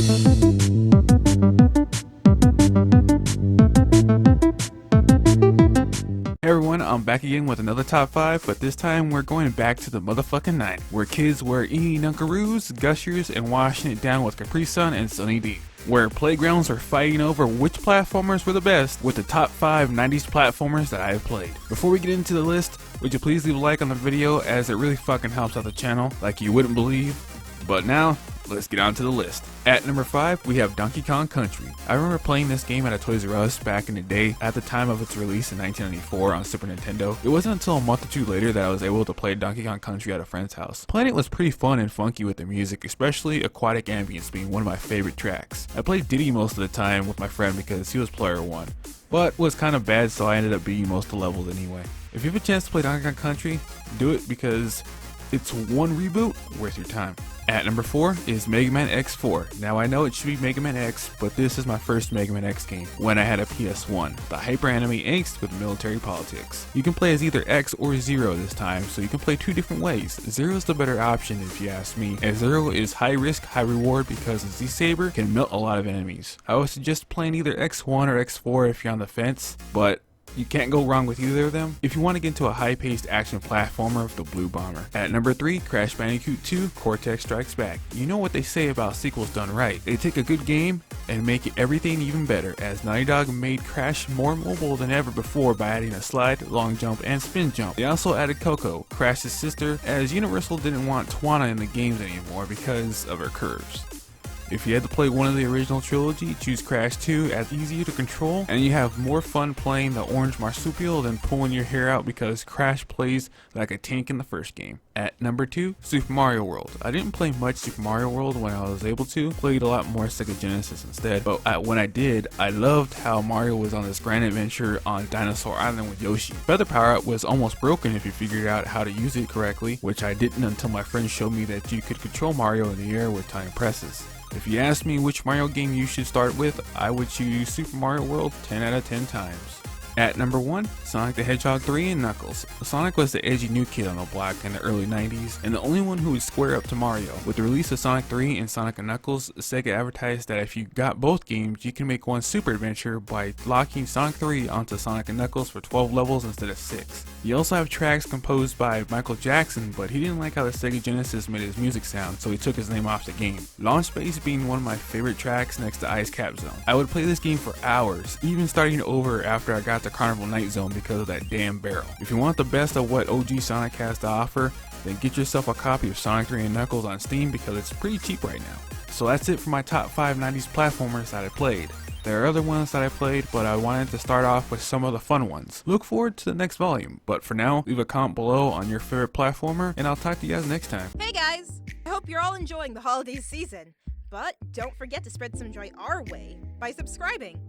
Hey everyone, I'm back again with another top 5, but this time we're going back to the motherfucking 90s, where kids were eating Dunkaroos, Gushers, and washing it down with Capri Sun and Sunny D. Where playgrounds are fighting over which platformers were the best with the top 5 90s platformers that I have played. Before we get into the list, would you please leave a like on the video as it really fucking helps out the channel like you wouldn't believe. But now, let's get on to the list. At number 5, we have Donkey Kong Country. I remember playing this game at a Toys R Us back in the day at the time of its release in 1994 on Super Nintendo. It wasn't until a month or two later that I was able to play Donkey Kong Country at a friend's house. Playing it was pretty fun and funky with the music, especially Aquatic Ambience being one of my favorite tracks. I played Diddy most of the time with my friend because he was player 1, but was kind of bad, so I ended up beating most of the levels anyway. If you have a chance to play Donkey Kong Country, do it because it's one reboot worth your time. At number 4 is Mega Man X4. Now I know it should be Mega Man X, but this is my first Mega Man X game when I had a PS1. The hyper anime angst with military politics. You can play as either X or Zero this time, so you can play 2 different ways. Zero is the better option if you ask me, as Zero is high risk, high reward because the Z-Saber can melt a lot of enemies. I would suggest playing either X1 or X4 if you're on the fence, but you can't go wrong with either of them if you want to get into a high-paced action platformer with the Blue Bomber. At number 3, Crash Bandicoot 2 Cortex Strikes Back. You know what they say about sequels done right. They take a good game and make everything even better, as Naughty Dog made Crash more mobile than ever before by adding a slide, long jump, and spin jump. They also added Coco, Crash's sister, as Universal didn't want Tawana in the games anymore because of her curves. If you had to play one of the original trilogy, choose Crash 2 as easier to control, and you have more fun playing the orange marsupial than pulling your hair out because Crash plays like a tank in the first game. At number 2, Super Mario World. I didn't play much Super Mario World when I was able to, played a lot more Sega Genesis instead, but when I did, I loved how Mario was on this grand adventure on Dinosaur Island with Yoshi. Feather Power Up was almost broken if you figured out how to use it correctly, which I didn't until my friend showed me that you could control Mario in the air with time presses. If you ask me which Mario game you should start with, I would choose Super Mario World 10 out of 10 times. At number 1, Sonic the Hedgehog 3 and Knuckles. Sonic was the edgy new kid on the block in the early 90s, and the only one who would square up to Mario. With the release of Sonic 3 and Sonic and Knuckles, Sega advertised that if you got both games, you can make one super adventure by locking Sonic 3 onto Sonic and Knuckles for 12 levels instead of 6. You also have tracks composed by Michael Jackson, but he didn't like how the Sega Genesis made his music sound, so he took his name off the game. Launch Space being one of my favorite tracks next to Ice Cap Zone. I would play this game for hours, even starting over after I got to Carnival Night Zone because of that damn barrel. If you want the best of what OG Sonic has to offer, then get yourself a copy of Sonic 3 and Knuckles on Steam because it's pretty cheap right now. So that's it for my top 5 90s platformers that I played. There are other ones that I played, but I wanted to start off with some of the fun ones. Look forward to the next volume, but for now, leave a comment below on your favorite platformer, and I'll talk to you guys next time. Hey guys! I hope you're all enjoying the holiday season, but don't forget to spread some joy our way by subscribing.